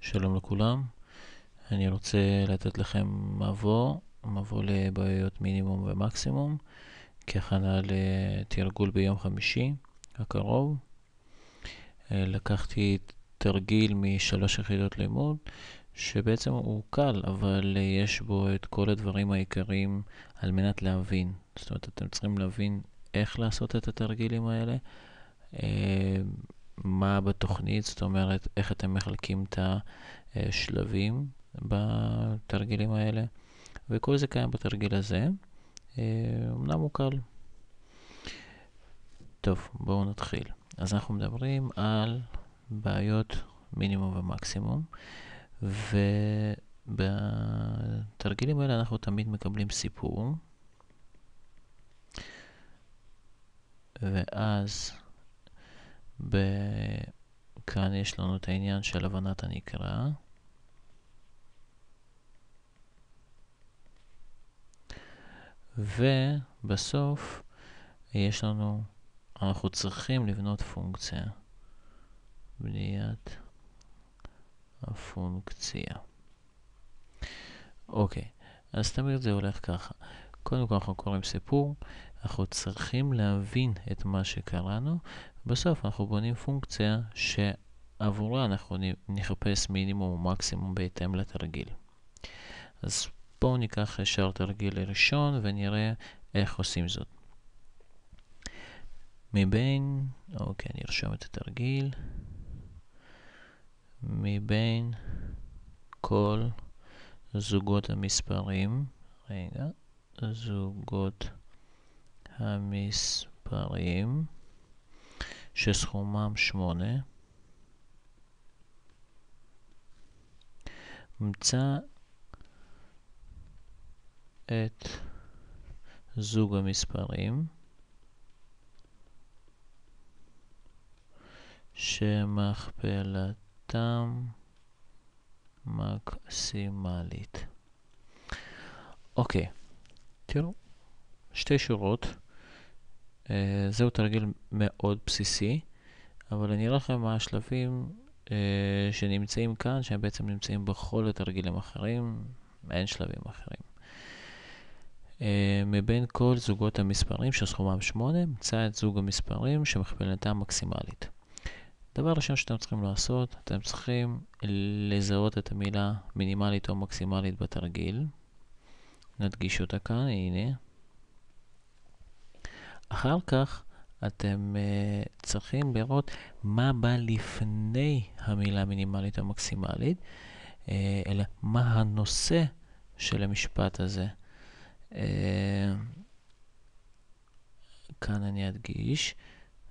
שלום לכולם. אני רוצה לתת לכם מבוא לבעיות מינימום ומקסימום, כהכנה לתרגול ביום חמישי הקרוב. לקחתי תרגיל משלוש יחידות לימוד, שבעצם הוא קל, אבל יש בו את כל הדברים העיקריים על מנת להבין. זאת אומרת, אתם צריכים להבין איך לעשות את התרגילים האלה, מה בתוכנית, זאת אומרת, איך אתם מחלקים את השלבים בתרגילים האלה, וכל זה קיים בתרגיל הזה. אמנם הוא קל. טוב, בואו נתחיל. אז אנחנו מדברים על בעיות מינימום ומקסימום, ובתרגילים האלה אנחנו תמיד מקבלים סיפור, ואז כאן יש לנו את העניין של הבנת הנקרא, ובסוף אנחנו צריכים לבנות פונקציה. בניית הפונקציה. אוקיי, אז תמיד זה הולך ככה. קודם כל אנחנו קוראים סיפור, אנחנו צריכים להבין את מה שקראנו, בסוף אנחנו בונים פונקציה שעבורה אנחנו נחפש מינימום ומקסימום בהתאם לתרגיל. אז בואו ניקח ישר תרגיל ראשון ונראה איך עושים זאת. אוקיי, אני ארשום את התרגיל. מבין כל זוגות המספרים, זוגות המספרים שסכומם 8, מצא את זוג המספרים שמכפלתם מקסימלית. אוקיי, תראו, שתי שורות. זהו תרגיל מאוד בסיסי, אבל אני אראה לכם מה השלבים שנמצאים כאן, שהם בעצם נמצאים בכל התרגילים האחרים, אין שלבים אחרים. מבין כל זוגות המספרים שסכומם 8, מצא את זוג המספרים שמכפלתם מקסימלית. דבר ראשון שאתם צריכים לעשות, אתם צריכים לזהות את המילה מינימלית או מקסימלית בתרגיל. נדגיש אותה כאן, הנה. אחר כך אתם צריכים לראות מה בא לפני המילה מינימלית או מקסימלית, אלא מה הנושא של המשפט הזה. כאן אני אדגיש.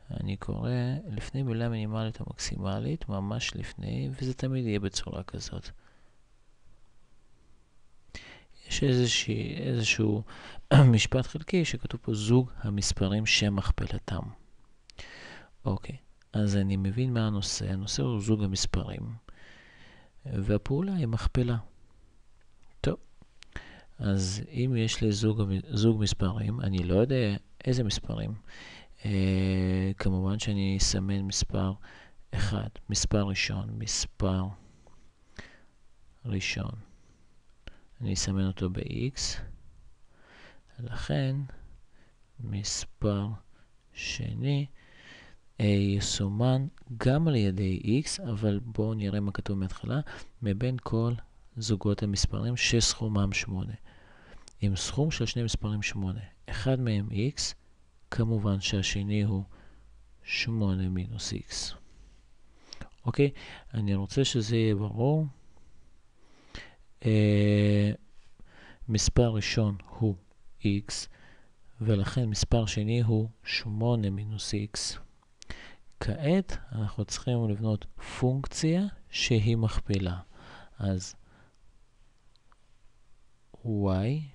אני קורא לפני מילה מינימלית או מקסימלית, ממש לפני, וזה תמיד יהיה בצורה כזאת. יש איזשהו משפט חלקי שכתוב פה זוג המספרים שמכפלתם. אוקיי, אז אני מבין מה הנושא. הנושא הוא זוג המספרים, והפעולה היא מכפלה. טוב, אז אם יש לי זוג מספרים, אני לא יודע איזה מספרים. כמובן שאני אסמן מספר אחד, מספר ראשון. אני אסמן אותו ב-x, לכן מספר שני יסומן גם על ידי x, אבל בואו נראה מה כתוב מההתחלה, מבין כל זוגות המספרים שסכומם 8. עם סכום של שני מספרים 8, אחד מהם x, כמובן שהשני הוא 8 מינוס x. אוקיי, אני רוצה שזה יהיה ברור. מספר ראשון הוא x, ולכן מספר שני הוא 8 מינוס x. כעת אנחנו צריכים לבנות פונקציה שהיא מכפלה. אז y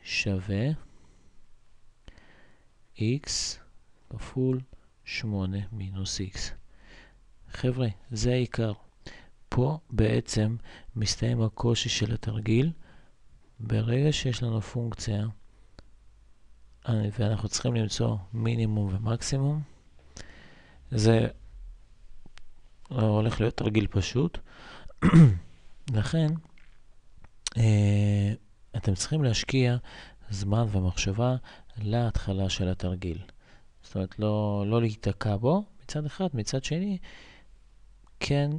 שווה x כפול 8 מינוס x. חבר'ה, זה העיקר. פה בעצם מסתיים הקושי של התרגיל. ברגע שיש לנו פונקציה, ואנחנו צריכים למצוא מינימום ומקסימום, זה הולך להיות תרגיל פשוט. לכן, אתם צריכים להשקיע זמן ומחשבה להתחלה של התרגיל. זאת אומרת, לא להיתקע בו מצד אחד, מצד שני, כן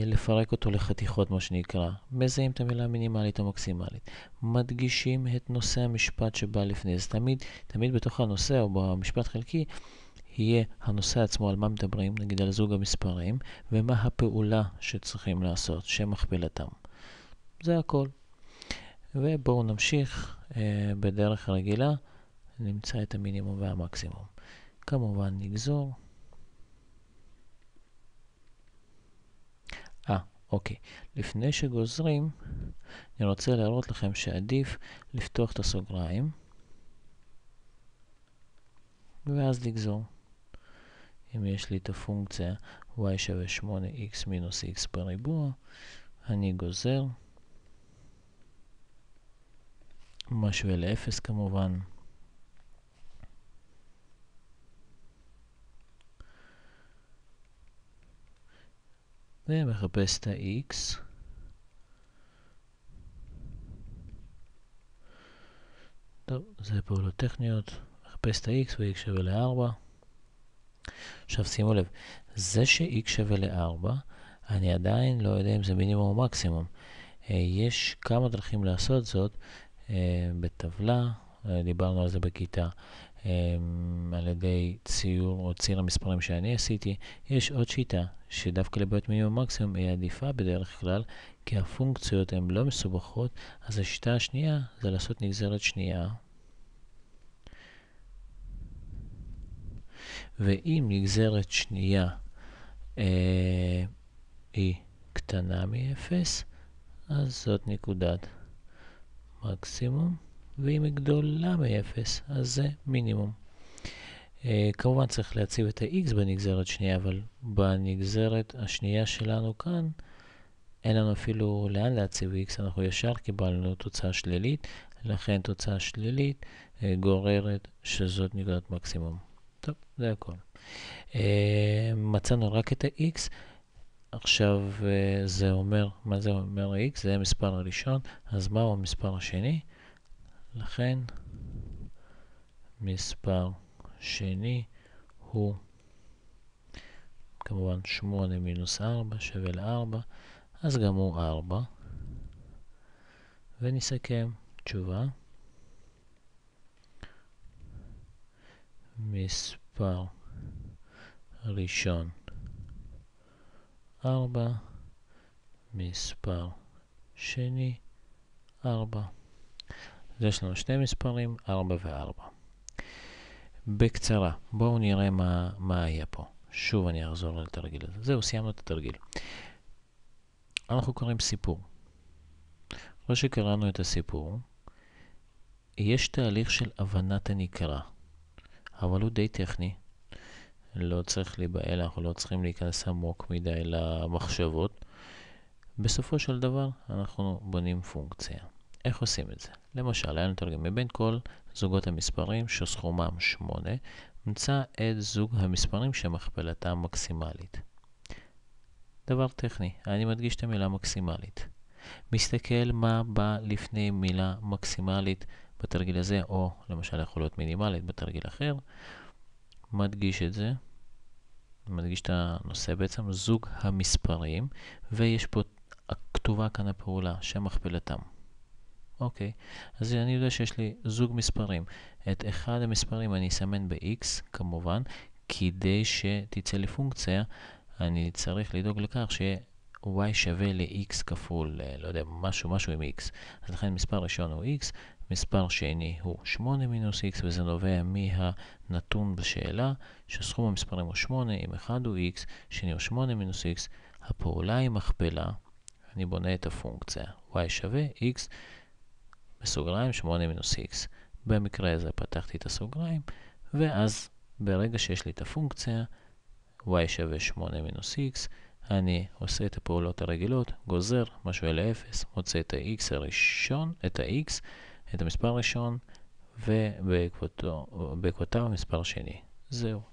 לפרק אותו לחתיכות, מה שנקרא. מזהים את המילה המינימלית המקסימלית. מדגישים את נושא המשפט שבא לפני. אז תמיד בתוך הנושא או במשפט חלקי, יהיה הנושא עצמו על מה מדברים, נגיד על זוג המספרים, ומה הפעולה שצריכים לעשות, שמכפלתם. זה הכל. ובואו נמשיך בדרך רגילה, נמצא את המינימום והמקסימום. כמובן נגזור. אוקיי. לפני שגוזרים, אני רוצה להראות לכם שעדיף לפתוח את הסוגריים, ואז לגזור. אם יש לי את הפונקציה y שווה 8x מינוס x בריבוע, אני גוזר. משווה ל-0 כמובן. ומחפש את ה-x. טוב, זה פעולות טכניות. מחפש את ה-x ו-x שווה ל-4. עכשיו שימו לב, זה ש-x שווה ל-4, אני עדיין לא יודע אם זה מינימום או מקסימום. יש כמה דרכים לעשות זאת בטבלה, דיברנו על זה בכיתה, על ידי ציור או ציר המספרים שאני עשיתי. יש עוד שיטה שדווקא לבעיות מינימום מקסימום היא עדיפה בדרך כלל, כי הפונקציות הן לא מסובכות, אז השיטה השנייה זה לעשות נגזרת שנייה. ואם נגזרת שנייה היא קטנה מ-0, אז זאת נקודת מקסימום, ואם היא גדולה מ-0, אז זה מינימום. כמובן צריך להציב את ה-x בנגזרת שנייה, אבל בנגזרת השנייה שלנו כאן, אין לנו אפילו לאן להציב x, אנחנו ישר קיבלנו תוצאה שלילית, לכן תוצאה שלילית גוררת שזאת נקודת מקסימום. טוב, זה הכל. מצאנו רק את ה-x, עכשיו זה אומר, מה זה אומר ה-x? זה המספר הראשון, אז מהו המספר השני? לכן, מספר שני הוא כמובן 8 מינוס 4 שווה ל-4, אז גם הוא 4. ונסכם תשובה. מספר ראשון 4, מספר שני 4. אז יש לנו שני מספרים, 4 ו-4. בקצרה, בואו נראה מה היה פה. שוב אני אחזור לתרגיל הזה. זהו, סיימנו את התרגיל. אנחנו קוראים סיפור. אחרי שקראנו את הסיפור, יש תהליך של הבנת הנקרא, אבל הוא די טכני. לא צריך להיבהל, אנחנו לא צריכים להיכנס עמוק מדי למחשבות. בסופו של דבר, אנחנו בונים פונקציה. איך עושים את זה? למשל, היה נתרגם מבין כל זוגות המספרים שסכומם 8, נמצא את זוג המספרים שמכפלתם מקסימלית. דבר טכני, אני מדגיש את המילה מקסימלית. מסתכל מה בא לפני מילה מקסימלית בתרגיל הזה, או למשל יכול להיות מינימלית בתרגיל אחר. מדגיש את זה, מדגיש את הנושא בעצם, זוג המספרים, ויש פה כתובה כאן הפעולה שמכפלתם. אוקיי, אז אני יודע שיש לי זוג מספרים. את אחד המספרים אני אסמן ב-x, כמובן, כדי שתצא לי פונקציה, אני צריך לדאוג לכך ש-y שווה ל-x כפול, לא יודע, משהו עם x. אז לכן מספר ראשון הוא x, מספר שני הוא 8 מינוס x, וזה נובע מהנתון בשאלה, שסכום המספרים הוא 8, אם אחד הוא x, שני הוא 8 מינוס x, הפעולה היא מכפלה, אני בונה את הפונקציה, y שווה x, בסוגריים 8 מינוס x. במקרה הזה פתחתי את הסוגריים, ואז ברגע שיש לי את הפונקציה, y שווה 8 מינוס x, אני עושה את הפעולות הרגילות, גוזר, משווה ל-0, מוצא את ה-x הראשון, את המספר הראשון, ובעקבותיו המספר שני. זהו.